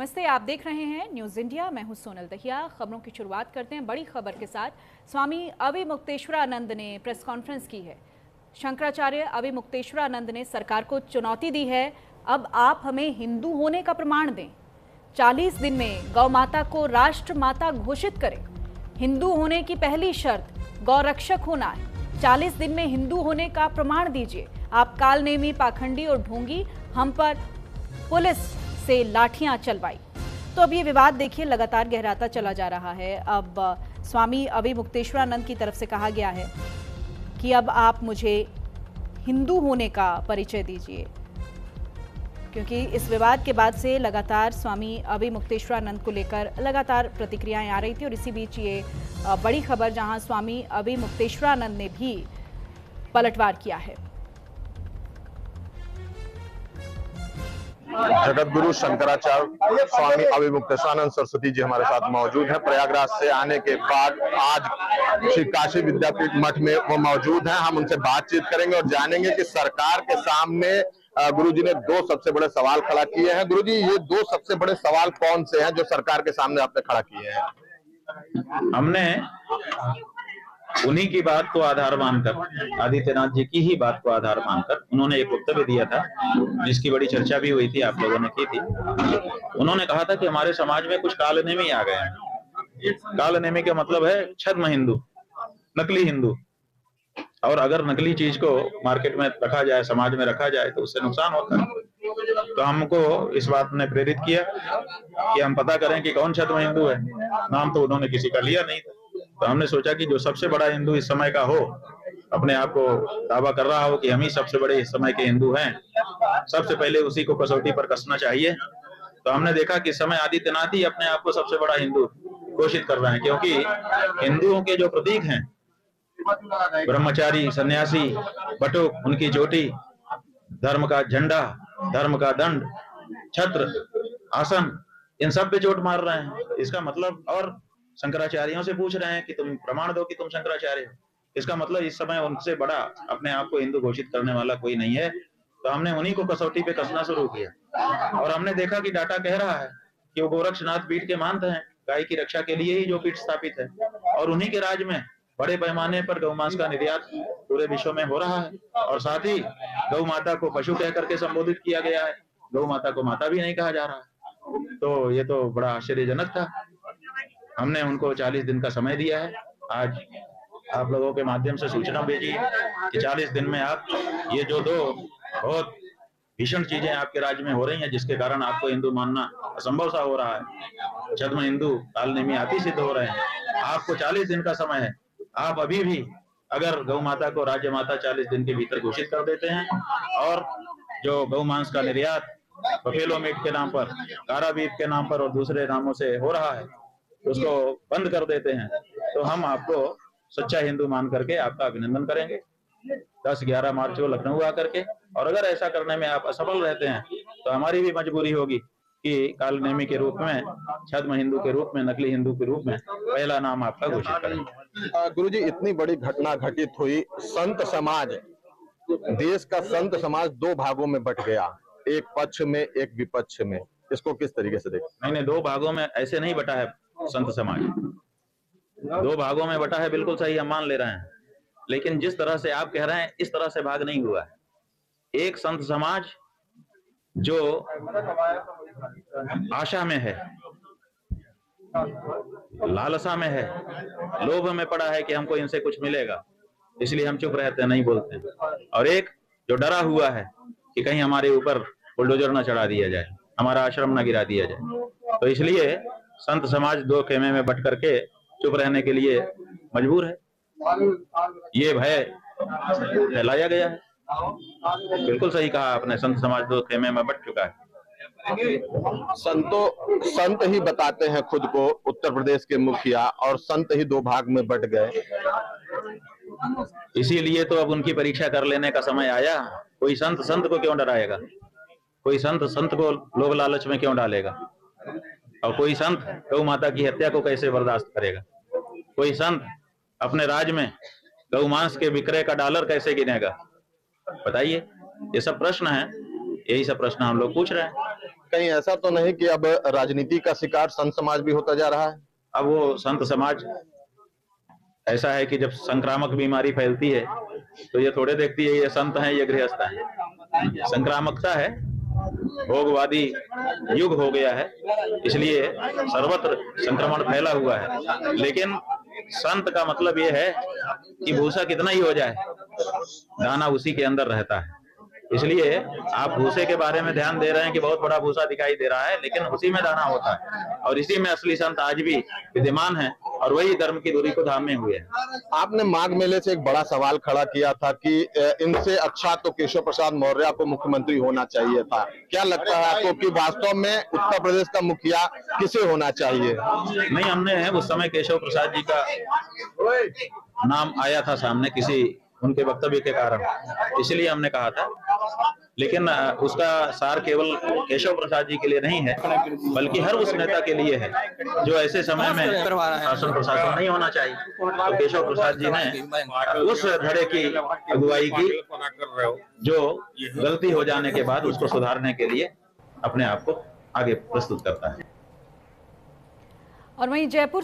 नमस्ते, आप देख रहे हैं न्यूज़ इंडिया। मैं हूं सोनल दहिया। खबरों की शुरुआत करते हैं बड़ी खबर के साथ। स्वामी अविमुक्तेश्वरानंद ने प्रेस कॉन्फ्रेंस की है। शंकराचार्य अविमुक्तेश्वरानंद ने सरकार को चुनौती दी है, अब आप हमें हिंदू होने का प्रमाण दें। 40 दिन में गौ माता को राष्ट्र माता घोषित करें। हिंदू होने की पहली शर्त गौरक्षक होना है। 40 दिन में हिंदू होने का प्रमाण दीजिए। आप कालनेमी, पाखंडी और ढोंगी हम पर पुलिस से लाठियां चलवाई। तो अब ये विवाद देखिए लगातार गहराता चला जा रहा है। अब स्वामी अविमुक्तेश्वरानंद की तरफ से कहा गया है कि अब आप मुझे हिंदू होने का परिचय दीजिए, क्योंकि इस विवाद के बाद से लगातार स्वामी अविमुक्तेश्वरानंद को लेकर लगातार प्रतिक्रियाएं आ रही थी। और इसी बीच ये बड़ी खबर जहां स्वामी अविमुक्तेश्वरानंद ने भी पलटवार किया है। जगतगुरु शंकराचार्य स्वामी अविमुक्तेश्वरानंद सरस्वती जी हमारे साथ मौजूद हैं। प्रयागराज से आने के बाद आज श्री काशी विद्यापीठ मठ में वो मौजूद हैं। हम उनसे बातचीत करेंगे और जानेंगे कि सरकार के सामने गुरुजी ने दो सबसे बड़े सवाल खड़ा किए हैं। गुरुजी, ये दो सबसे बड़े सवाल कौन से हैं जो सरकार के सामने आपने खड़ा किए हैं? हमने उन्हीं की बात को आधार मानकर, आदित्यनाथ जी की ही बात को आधार मानकर उन्होंने एक वक्तव्य दिया था, जिसकी बड़ी चर्चा भी हुई थी, आप लोगों ने की थी। उन्होंने कहा था कि हमारे समाज में कुछ कालनेमी आ गए हैं। कालनेमी का मतलब है छद्म हिंदू, नकली हिंदू। और अगर नकली चीज को मार्केट में रखा जाए, समाज में रखा जाए, तो उससे नुकसान होता है। तो हमको इस बात ने प्रेरित किया कि हम पता करें कि कौन छद्म हिंदू है। नाम तो उन्होंने किसी का लिया नहीं था। तो हमने सोचा कि जो सबसे बड़ा हिंदू इस समय का हो, अपने आप को दावा कर रहा हो कि हम ही सबसे बड़े इस समय के हिंदू हैं, सबसे पहले उसी को कसौटी पर कसना चाहिए। तो हमने देखा कि इस समय आदित्यनाथ ही अपने आप को सबसे बड़ा हिंदू घोषित कर रहे हैं, क्योंकि हिंदुओं के जो प्रतीक हैं, ब्रह्मचारी, सन्यासी, बटुक, उनकी चोटी, धर्म का झंडा, धर्म का दंड, छत्र, आसन, इन सब पे चोट मार रहे हैं। इसका मतलब, और शंकराचार्यों से पूछ रहे हैं कि तुम प्रमाण दो कि तुम शंकराचार्य हो। इसका मतलब इस समय उनसे बड़ा अपने आप को हिंदू घोषित करने वाला कोई नहीं है। तो हमने उन्हीं को कसौटी पे कसना शुरू किया। और हमने देखा कि डाटा कह रहा है कि वो गोरक्षनाथ पीठ के महंत हैं, गाय की रक्षा के लिए ही जो पीठ स्थापित है। और उन्हीं के राज में बड़े पैमाने पर गौ मांस का निर्यात पूरे विश्व में हो रहा है। और साथ ही गौ माता को पशु कह करके संबोधित किया गया है, गौ माता को माता भी नहीं कहा जा रहा। तो ये तो बड़ा आश्चर्यजनक था। हमने उनको 40 दिन का समय दिया है। आज आप लोगों के माध्यम से सूचना भेजी कि 40 दिन में आप ये जो दो बहुत भीषण चीजें आपके राज्य में हो रही हैं, जिसके कारण आपको हिंदू मानना असंभव सा हो रहा है, छद्म हिंदू, कालनेमी आदि सिद्ध हो रहे हैं, आपको 40 दिन का समय है। आप अभी भी अगर गौ माता को राज्य माता 40 दिन के भीतर घोषित कर देते हैं, और जो गौ मांस का निर्यात बफेलो मीट के नाम पर, कारा बीफ के नाम पर और दूसरे नामों से हो रहा है, उसको बंद कर देते हैं, तो हम आपको सच्चा हिंदू मान करके आपका अभिनंदन करेंगे 10-11 मार्च को लखनऊ आकर के। और अगर ऐसा करने में आप असफल रहते हैं, तो हमारी भी मजबूरी होगी कि कालनेमी के रूप में, छद्म हिंदू के रूप में, नकली हिंदू के रूप में पहला नाम आपका घोषित करेंगे। गुरुजी, इतनी बड़ी घटना घटित हुई, संत समाज, देश का संत समाज दो भागों में बट गया, एक पक्ष में एक विपक्ष में, इसको किस तरीके से देखते? नहीं, दो भागों में ऐसे नहीं बटा है संत समाज। दो भागों में बटा है, बिल्कुल सही, हम मान ले रहे हैं। लेकिन जिस तरह से आप कह रहे हैं, इस तरह से भाग नहीं हुआ है। एक संत समाज जो आशा में है, लालसा में है, लोभ में पड़ा है कि हमको इनसे कुछ मिलेगा, इसलिए हम चुप रहते हैं, नहीं बोलते हैं। और एक जो डरा हुआ है कि कहीं हमारे ऊपर बुलडोजर ना चढ़ा दिया जाए, हमारा आश्रम ना गिरा दिया जाए। तो इसलिए संत समाज दो खेमे में बट करके चुप रहने के लिए मजबूर है। ये भय फैलाया गया है। बिल्कुल सही कहा आपने, संत समाज दो खेमे में बट चुका है। संत ही बताते हैं खुद को, उत्तर प्रदेश के मुखिया, और संत ही दो भाग में बट गए। इसीलिए तो अब उनकी परीक्षा कर लेने का समय आया। कोई संत संत को क्यों डराएगा? कोई संत संत को लोभ लालच में क्यों डालेगा? और कोई संत गौ माता की हत्या को कैसे बर्दाश्त करेगा? कोई संत अपने राज्य में गौ मांस के विक्रय का डॉलर कैसे गिनेगा? बताइए, ये सब प्रश्न है। यही सब प्रश्न हम लोग पूछ रहे हैं। कहीं ऐसा तो नहीं कि अब राजनीति का शिकार संत समाज भी होता जा रहा है? अब वो संत समाज ऐसा है कि जब संक्रामक बीमारी फैलती है तो ये थोड़े देखती है ये संत है ये गृहस्थ है। संक्रामकता है, भोगवादी युग हो गया है, इसलिए सर्वत्र संक्रमण फैला हुआ है। लेकिन संत का मतलब ये है कि भूसा कितना ही हो जाए, दाना उसी के अंदर रहता है। इसलिए आप भूसे के बारे में ध्यान दे रहे हैं कि बहुत बड़ा भूसा दिखाई दे रहा है, लेकिन उसी में दाना होता है और इसी में असली संत आज भी विद्यमान है और वही धर्म की धुरी को थामे हुए हैं। आपने माघ मेले से एक बड़ा सवाल खड़ा किया था कि इनसे अच्छा तो केशव प्रसाद मौर्य को मुख्यमंत्री होना चाहिए था। क्या लगता है आपको कि वास्तव में उत्तर प्रदेश का मुखिया किसे होना चाहिए? नहीं, हमने उस समय केशव प्रसाद जी का नाम आया था सामने किसी उनके वक्तव्य के कारण, इसलिए हमने कहा था। लेकिन उसका सार केवल केशव प्रसाद जी के लिए नहीं है, बल्कि हर उस नेता के लिए है जो ऐसे समय में शासन प्रशासन नहीं होना चाहिए। तो केशव प्रसाद जी ने उस धड़े की अगुवाई की जो गलती हो जाने के बाद उसको सुधारने के लिए अपने आप को आगे प्रस्तुत करता है। और वहीं जयपुर